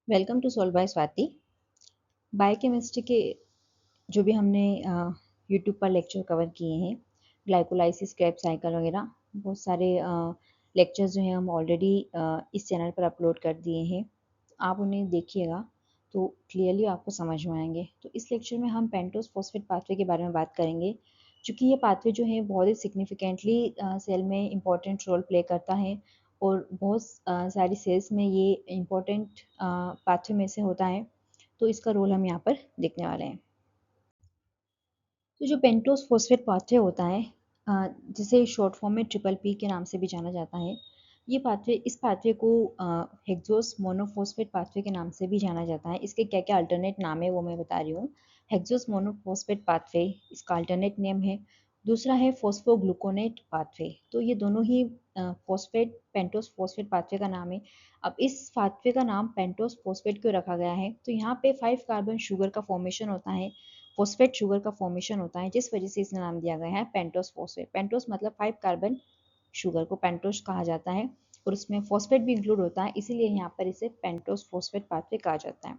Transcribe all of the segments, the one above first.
Welcome to solve by Swati. Biochemistry के जो भी हमने यूट्यूब पर लेक्चर कवर किए हैं, ग्लाइकोलाइसिस, क्रेब्स साइकिल वगैरह बहुत सारे लेक्चर्स जो हैं हम ऑलरेडी इस चैनल पर अपलोड कर दिए हैं। आप उन्हें देखिएगा तो क्लियरली आपको समझ में आएंगे। तो इस लेक्चर में हम पेंटोस फॉस्फेट पाथवे के बारे में बात करेंगे, क्योंकि ये पाथवे जो है बहुत ही सिग्निफिकेंटली सेल में इम्पॉर्टेंट रोल प्ले करता है और बहुत सारी सेल्स में ये इम्पॉर्टेंट पाथवे में से होता है। तो इसका रोल हम यहाँ पर देखने वाले हैं। तो जो पेंटोस फॉस्फेट पाथवे होता है, जिसे शॉर्ट फॉर्म में ट्रिपल पी के नाम से भी जाना जाता है, ये पाथवे इस पाथवे को हेक्सोस मोनोफॉस्फेट पाथवे के नाम से भी जाना जाता है। इसके क्या क्या अल्टरनेट नाम है वो मैं बता रही हूँ। हेक्सोस मोनोफॉस्फेट पाथवे इसका अल्टरनेट नेम है। दूसरा है फॉस्फोग्लूकोनेट पाथवे। तो ये दोनों ही फॉस्फेट पेंटोस फॉस्फेट पाथवे का नाम है। अब इस पाथवे का नाम पेंटोस फॉस्फेट क्यों रखा गया है? तो यहाँ पे 5 कार्बन शुगर का फॉर्मेशन होता है, फॉस्फेट शुगर का फॉर्मेशन होता है, जिस वजह से इसका नाम दिया गया है पेंटोस फॉस्फेट। पेंटोस मतलब 5 कार्बन शुगर को पेंटोस कहा जाता है और उसमें फॉस्फेट भी इंक्लूड होता है, इसीलिए यहाँ पर इसे पेंटोस फॉस्फेट पाथवे कहा जाता है।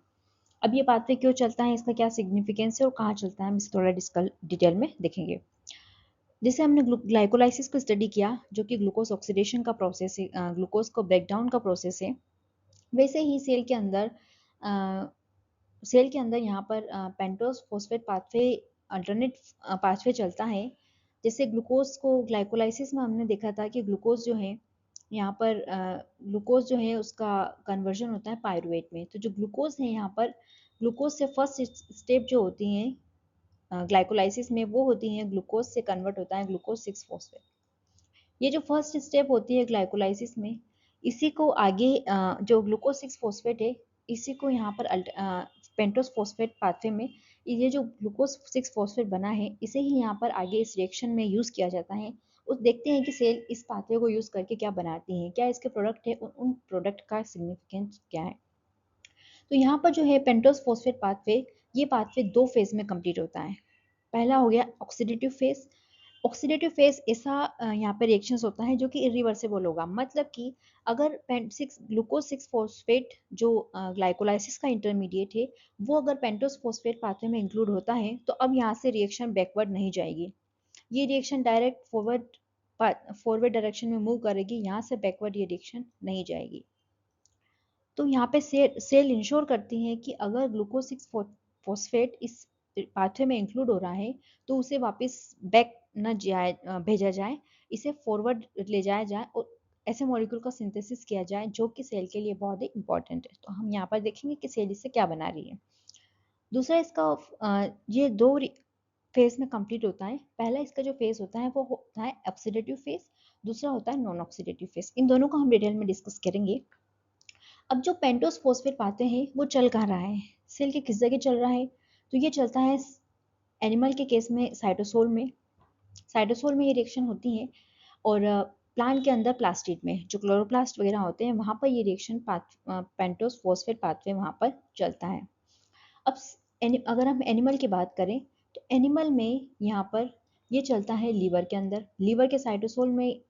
अब ये पाथवे क्यों चलता है, इसका क्या सिग्निफिकेंस है और कहाँ चलता है, हम इसे थोड़ा डिटेल में देखेंगे। जैसे हमने ग्लाइकोलाइसिस को स्टडी किया, जो कि ग्लूकोज ऑक्सीडेशन का प्रोसेस है, ग्लूकोज को ब्रेकडाउन का प्रोसेस है, वैसे ही सेल के अंदर यहाँ पर pentose phosphate pathway alternate pathway चलता है। जैसे ग्लूकोज को ग्लाइकोलाइसिस में हमने देखा था कि ग्लूकोज जो है यहाँ पर ग्लूकोज जो है उसका कन्वर्जन होता है पायरुवेट में। तो जो ग्लूकोज है यहाँ पर, ग्लूकोज से फर्स्ट स्टेप जो होती है ग्लाइकोलाइसिस में, वो होती है ग्लूकोज से कन्वर्ट होता है ग्लूकोज 6 फॉस्फेट। ये जो फर्स्ट स्टेप होती है ग्लाइकोलाइसिस में, इसी को आगे जो ग्लूकोज 6 फॉस्फेट है, इसी को यहाँ पर पेंटोस फॉस्फेट पाथवे में ये जो ग्लूकोज 6 फॉस्फेट बना है, इसे ही यहाँ पर आगे इस रिएक्शन में यूज किया जाता है। उस देखते हैं कि सेल इस पाथवे को यूज करके क्या बनाती है, क्या इसके प्रोडक्ट है, उन प्रोडक्ट का सिग्निफिकेंस क्या है। तो यहाँ पर जो है पेंटोस फॉस्फेट पाथवे, ये पाथवे 2 फेज में कंप्लीट होता है। पहला हो गया ऑक्सीडेटिव फेज। ऑक्सीडेटिव फेज ऐसा यहाँ पे रिएक्शंस होता है जो कि इरिवर्सिबल होगा, मतलब कि अगर ग्लूकोज 6 फॉस्फेट जो ग्लाइकोलाइसिस का इंटरमीडिएट है, वो अगर पेंटोस फॉस्फेट पाथवे में इंक्लूड होता है, तो अब यहाँ से रिएक्शन बैकवर्ड नहीं जाएगी। ये रिएक्शन डायरेक्ट फॉरवर्ड डायरेक्शन में मूव करेगी, यहाँ से बैकवर्ड ये रिएक्शन नहीं जाएगी। तो यहाँ पे सेल इंश्योर करती है कि अगर ग्लूकोज 6 फॉस्फेट इस पाथवे में इंक्लूड हो रहा है, तो उसे वापस बैक न जाए भेजा जाए, इसे फॉरवर्ड ले जाया जाए और ऐसे मॉलिक्यूल का सिंथेसिस किया जाए जो कि सेल के लिए बहुत ही इंपॉर्टेंट है। तो हम यहाँ पर देखेंगे कि सेल इससे क्या बना रही है। दूसरा इसका ये 2 फेज में कंप्लीट होता है। पहला इसका जो फेज होता है वो होता है ऑक्सीडेटिव फेज, दूसरा होता है नॉन ऑक्सीडेटिव फेज। इन दोनों को हम डिटेल में डिस्कस करेंगे। अब जो पेंटोस फॉस्फेट पाते हैं वो चल कहाँ रहा है, सेल के किस जगह चल रहा है? तो ये चलता है एनिमल के केस में साइटोसोल में। साइटोसोल में ये रिएक्शन होती है और प्लांट के अंदर प्लास्टिड में जो क्लोरोप्लास्ट वगैरह होते हैं, वहाँ पर ये रिएक्शन पेंटोस फॉस्फेट पाथवे वहाँ पर चलता है। अब अगर हम एनिमल की बात करें, तो एनिमल में यहाँ पर ये चलता है लीवर के अंदर। लीवर के साइटोसोल में,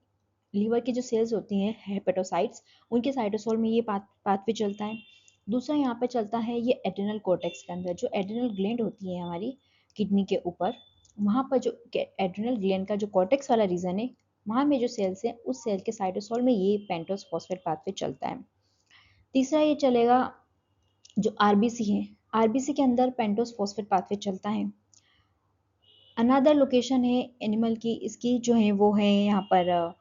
लीवर की जो सेल्स होती हैं हेपेटोसाइट्स, उनके साइटोसोल में ये पाथवे चलता है। दूसरा यहाँ पे चलता है ये एड्रेनल कोर्टेक्स के अंदर, जो एड्रेनल ग्लैंड होती है हमारी किडनी के ऊपर, वहाँ पर जो एड्रेनल ग्लैंड का जो कॉर्टेक्स वाला रीजन है, वहाँ में जो सेल्स है, उस सेल के साइटोसोल में ये पेंटोस फॉस्फेट पाथवे चलता है। तीसरा ये चलेगा जो आरबीसी है, आरबीसी के अंदर पेंटोस फॉस्फेट पाथवे चलता है। अनदर लोकेशन है एनिमल की, इसकी जो है वो है यहाँ पर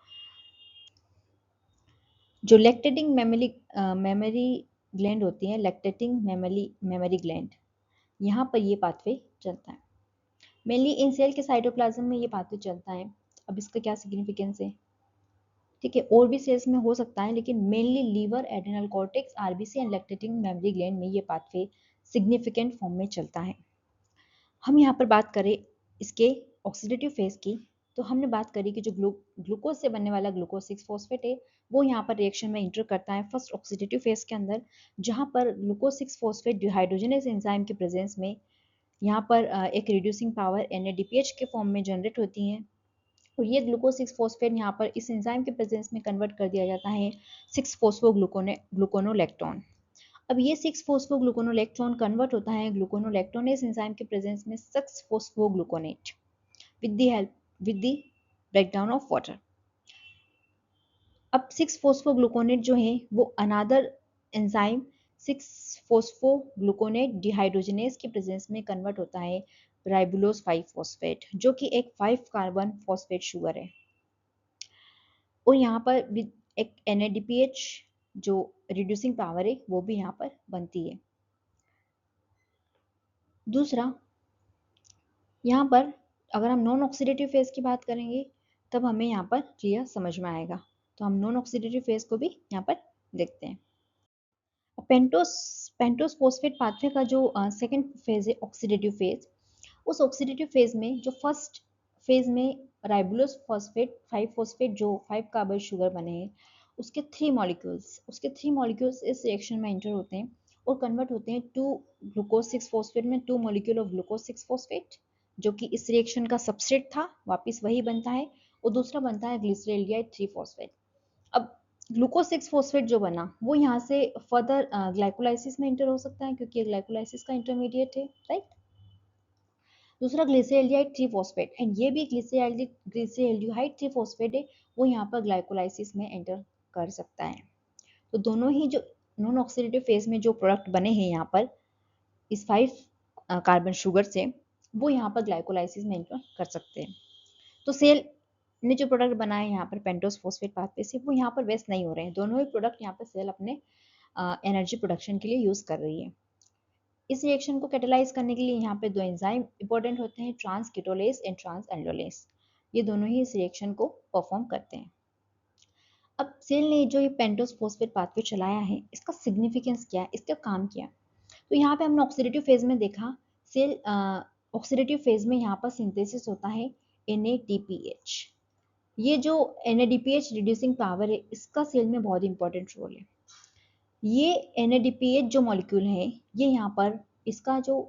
जो लैक्टेटिंग मेमोरी ग्लैंड होती है, लैक्टेटिंग मेमोरी ग्लैंड, यहाँ पर ये पाथवे चलता है। मेनली इन सेल के साइटोप्लाज्म में ये पाथवे चलता है। अब इसका क्या सिग्निफिकेंस है, ठीक है, और भी सेल्स में हो सकता है, लेकिन mainly liver, adrenal cortex, RBC and lactating mammary gland में ये पाथवे सिग्निफिकेंट फॉर्म में चलता है। हम यहाँ पर बात करें इसके ऑक्सीडेटिव फेज की, तो हमने बात करी कि जो ग्लूकोज से बनने वाला ग्लूकोज 6 फॉस्फेट है, वो यहाँ पर रिएक्शन में इंटर करता है फर्स्ट ऑक्सीडेटिव फेज के अंदर, जहाँ पर ग्लूकोज 6 फॉस्फेट डिहाइड्रोजनेज एंजाइम के प्रेजेंस में यहाँ पर एक रिड्यूसिंग पावर NADPH के फॉर्म में जनरेट होती है, और ये ग्लूकोज 6 फॉस्फेट यहाँ पर इस एंजाइम के प्रेजेंस में कन्वर्ट कर दिया जाता है 6 फॉस्फो ग्लूकोनोलैक्टोन। अब ये 6 फॉस्फोग्लूकोनोलेक्ट्रॉन कन्वर्ट होता है ग्लूकोनोलेक्टोनेस एंजाइम के प्रेजेंस में 6 फॉस्फोग्लूकोनेट with the help with the breakdown of water. अब 6 फॉस्फोग्लूकोनेट जो है वो अनादर एंजाइम 6 फॉस्फोग्लूकोनेट डिहाइड्रोजनेस के प्रेजेंस में कन्वर्ट होता है राइबुलोज 5 फॉस्फेट जो कि एक 5 कार्बन फॉस्फेट शुगर है और यहाँ पर एक NADPH जो रिड्यूसिंग पावर है वो भी यहाँ पर बनती है। दूसरा यहाँ पर अगर हम नॉन ऑक्सीडेटिव फेज की बात करेंगे तब हमें यहाँ पर क्लियर समझ में आएगा, तो हम नॉन ऑक्सीडेटिव फेज को भी यहाँ पर देखते हैं। पेंटोस पेंटोस फॉस्फेट पाथवे का जो सेकंड फेज है ऑक्सीडेटिव फेज, उस ऑक्सीडेटिव फेज में जो फर्स्ट फेज में राइबुलोस फॉस्फेट 5 फॉस्फेट जो 5 कार्बन शुगर बने हैं उसके थ्री मॉलिक्यूल्स इस रिएक्शन में एंटर होते हैं और कन्वर्ट होते हैं टू ग्लूकोज 6 फॉस्फेट में 2 मॉलिक्यूल ऑफ ग्लूकोज 6 फॉस्फेट जो कि इस रिएक्शन का सबस्ट्रेट था, वापस वही बनता है और दूसरा बनता है ग्लिसरॉल्डिहाइड 3 फॉस्फेट। अब ग्लूकोज 6 फॉस्फेट जो बना वो यहाँ से फर्दर ग्लाइकोलाइसिस में एंटर हो सकता है क्योंकि ग्लाइकोलाइसिस का इंटरमीडिएट है, राइट। दूसरा ग्लिसरॉल्डिहाइड 3 फॉस्फेट एंड ये भी ग्लिसरॉल्डिहाइड 3 फॉस्फेट है, वो यहाँ पर ग्लाइकोलाइसिस में एंटर कर सकता है। तो दोनों ही जो नॉन ऑक्सीडेटिव फेज में जो प्रोडक्ट बने हैं यहाँ पर इस 5 कार्बन शुगर से वो यहाँ पर ग्लाइकोलाइसिस में एंटर कर सकते हैं। तो सेल ने जो प्रोडक्ट बनाए यहाँ पर पेंटोस फॉस्फेट पाथवे से वो यहाँ पर वेस्ट नहीं हो रहे हैं, दोनों ही प्रोडक्ट यहाँ पर सेल अपने एनर्जी प्रोडक्शन के लिए यूज कर रही है। इस रिएक्शन को कैटेलाइज करने के लिए यहाँ पे दो एंजाइम इंपॉर्टेंट होते हैं, ट्रांस कीटोलेस एंड ट्रांस एल्डोलेस। ये दोनों ही इस रिएक्शन को परफॉर्म करते हैं। अब सेल ने जो ये पेंटोस फॉस्फेट पाथवे चलाया है इसका सिग्निफिकेंस क्या है, इसका काम क्या है। तो यहाँ पे हमने ऑक्सीडेटिव फेज में देखा सेल ऑक्सीडेटिव फेज में यहाँ पर सिंथेसिस होता है NADPH। ये जो NADPH रिड्यूसिंग पावर है इसका सेल में बहुत इंपॉर्टेंट रोल है। ये NADPH जो मॉलिक्यूल है ये यहाँ पर इसका जो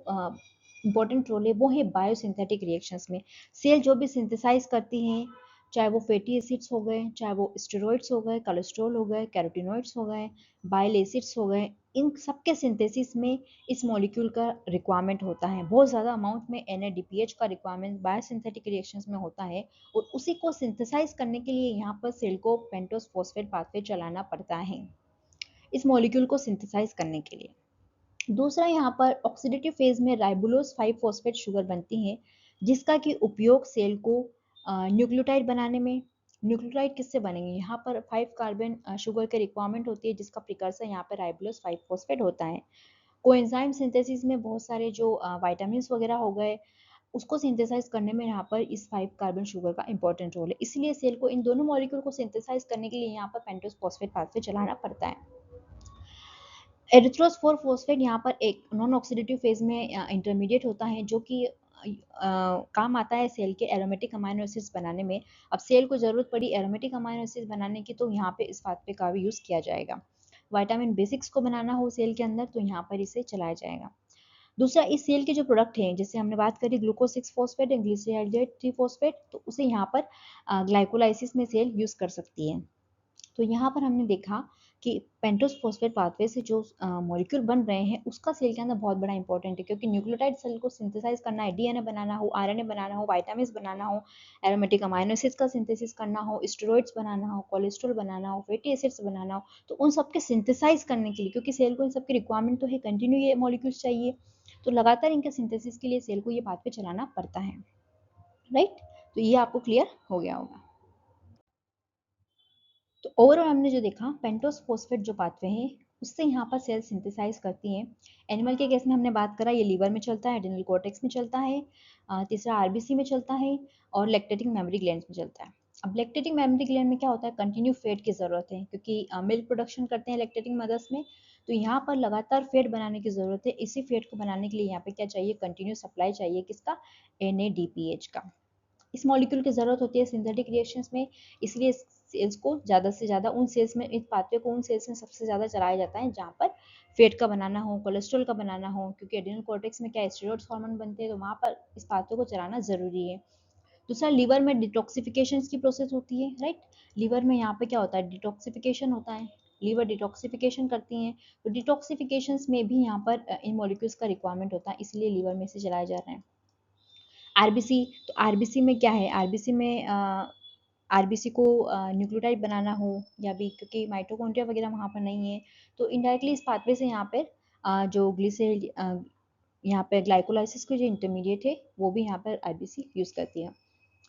इंपॉर्टेंट रोल है वो है बायोसिंथेटिक रिएक्शंस में। सेल जो भी सिंथेसाइज करती हैं चाहे वो फैटी एसिड्स हो गए, चाहे वो स्टेरॉइड्स हो गए, कोलेस्ट्रॉल हो गए, कैरोटिनॉइड्स हो गए, बाइल एसिड्स हो गए, इन सबके सिंथेसिस में इस मॉलिक्यूल का रिक्वायरमेंट होता है। बहुत ज़्यादा अमाउंट में NADPH का रिक्वायरमेंट बायोसिंथेटिक रिएक्शंस में होता है और उसी को सिंथेसाइज करने के लिए यहाँ पर सेल को पेंटोस फॉस्फेट पाथवे चलाना पड़ता है इस मॉलिक्यूल को सिंथेसाइज करने के लिए। दूसरा यहाँ पर ऑक्सीडेटिव फेज में राइबुलोज 5 फॉस्फेट शुगर बनती है जिसका कि उपयोग सेल को न्यूक्लियोटाइड बनाने में। न्यूक्लियोटाइड किससे बनेंगे, यहाँ पर 5 कार्बन शुगर के रिक्वायरमेंट होती है जिसका प्रिकर्सर यहाँ पर राइबुलोज 5 फॉस्फेट होता है। कोएंजाइम सिंथेसिस में बहुत सारे जो विटामिन वगैरह हो गए उसको सिंथेसाइज करने में यहाँ पर इस 5 कार्बन शुगर का इंपॉर्टेंट रोल है, इसलिए सेल को इन दोनों मॉलिक्यूल को सिंथेसाइज करने के लिए यहाँ पर पेंटोस फॉस्फेट पाथवे चलाना पड़ता है। एरिथ्रोस 4 फॉस्फेट यहाँ पर एक नॉन ऑक्सीडेटिव फेज में इंटरमीडिएट होता है जो कि काम आता है सेल के एरोमेटिक अमाइनो एसिड्स बनाने में। अब सेल को जरूरत पड़ी एरोमेटिक अमाइनो एसिड्स बनाने की तो यहाँ पे इस पाथवे का भी यूज किया जाएगा। विटामिन B6 को बनाना हो सेल के अंदर तो यहाँ पर इसे चलाया जाएगा। दूसरा इस सेल के जो प्रोडक्ट हैं जैसे हमने बात करी glucose 6 phosphate and glyceraldehyde 3 phosphate, तो उसे यहाँ पर ग्लाइकोलाइसिस में सेल यूज कर सकती है। तो यहाँ पर हमने देखा कि पेंटोस फॉस्फेट पाथवे से जो मॉलिक्यूल बन रहे हैं उसका सेल के अंदर बहुत बड़ा इंपॉर्टेंट है क्योंकि न्यूक्लियोटाइड सेल को सिंथेसाइज करना है, DNA बनाना हो, RNA बनाना हो, विटामिन बनाना हो, एरोमेटिक अमाइनो एसिड्स का सिंथेसिस करना हो, स्टेरॉइड्स बनाना हो, कोलेस्ट्रॉल बनाना हो, फैटी एसिड्स बनाना हो, तो उन सबके सिंथेसाइज करने के लिए क्योंकि सेल को इन सबकी रिक्वायरमेंट तो है, कंटिन्यू ये मॉलिक्यूल्स चाहिए, तो लगातार इनके सिंथेसिस के लिए सेल को ये पाथवे चलाना पड़ता है, राइट। तो ये आपको क्लियर हो गया होगा। तो ओवरऑल हमने जो देखा पेंटोस फॉस्फेट जो पाथवे हैं उससे यहाँ पर सेल सिंथेसाइज करती हैं। एनिमल के केस में हमने बात करा ये लीवर में चलता है, एड्रेनल कॉर्टेक्स में चलता है, तीसरा आरबीसी में चलता है और लैक्टेटिंग मेमोरी ग्लैंड्स में चलता है। अब लैक्टेटिंग मेमोरी ग्लैंड में क्या होता है, कंटिन्यू फैट की जरूरत है क्योंकि मिल्क प्रोडक्शन करते हैं लैक्टेटिंग मदर्स में, तो यहाँ पर लगातार फैट बनाने की जरूरत है। इसी फैट को बनाने के लिए यहाँ पे क्या चाहिए, कंटिन्यू सप्लाई चाहिए किसका, NADPH का। इस मॉलिक्यूल की ज़रूरत होती है सिंथेटिक रिएक्शंस में, इसलिए सेल्स को ज़्यादा से ज़्यादा उन सेल्स में, इस पाथवे को उन सेल्स में सबसे ज़्यादा चलाया जाता है जहाँ पर फैट का बनाना हो, कोलेस्ट्रॉल का बनाना हो, क्योंकि एड्रेनल कॉर्टेक्स में क्या स्टेरॉइड्स हार्मोन बनते हैं तो वहाँ पर इस पाथवे को चलाना ज़रूरी है। दूसरा लीवर में डिटॉक्सिफिकेशन की प्रोसेस होती है, राइट। लीवर में यहाँ पे क्या होता है, डिटॉक्सिफिकेशन होता है। लीवर डिटॉक्सिफिकेशन करती हैं, तो डिटॉक्सिफिकेशंस में भी यहाँ पर इन मॉलिक्यूल्स का रिक्वायरमेंट होता है, इसलिए लीवर में से चलाए जा रहे हैं। आरबीसी, तो आरबीसी में क्या है, आरबीसी में आरबीसी को न्यूक्लियोटाइड बनाना हो या भी, क्योंकि माइटोकॉन्ड्रिया वगैरह वहाँ पर नहीं है, तो इनडायरेक्टली इस पाथवे से यहाँ पर जो ग्लिसरेल यहाँ पर ग्लाइकोलाइसिस के जो इंटरमीडिएट है वो भी यहाँ पर आरबीसी यूज़ करती है।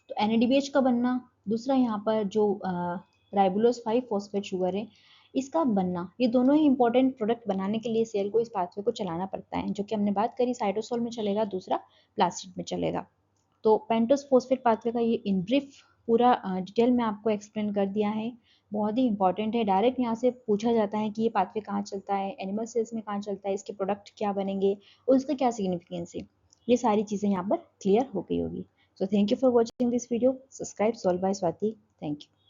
तो एनएडीबीएच का बनना, दूसरा यहाँ पर जो राइबोलोज 5 फॉस्फेट शुगर है इसका बनना, ये दोनों ही इंपॉर्टेंट प्रोडक्ट बनाने के लिए सेल को इस पाथवे को चलाना पड़ता है, जो कि हमने बात करी साइटोसोल में चलेगा, दूसरा प्लास्टिड में चलेगा। तो पेंटोस फॉस्फेट पाथवे का ये इन ब्रीफ पूरा डिटेल में आपको एक्सप्लेन कर दिया है, बहुत ही इंपॉर्टेंट है। डायरेक्ट यहाँ से पूछा जाता है कि ये पाथवे कहाँ चलता है, एनिमल सेल्स में कहाँ चलता है, इसके प्रोडक्ट क्या बनेंगे और उसका क्या सिग्निफिकेंस है, ये सारी चीज़ें यहाँ पर क्लियर हो गई होगी। So thank you for watching this video. Subscribe Solve by Swati. Thank you.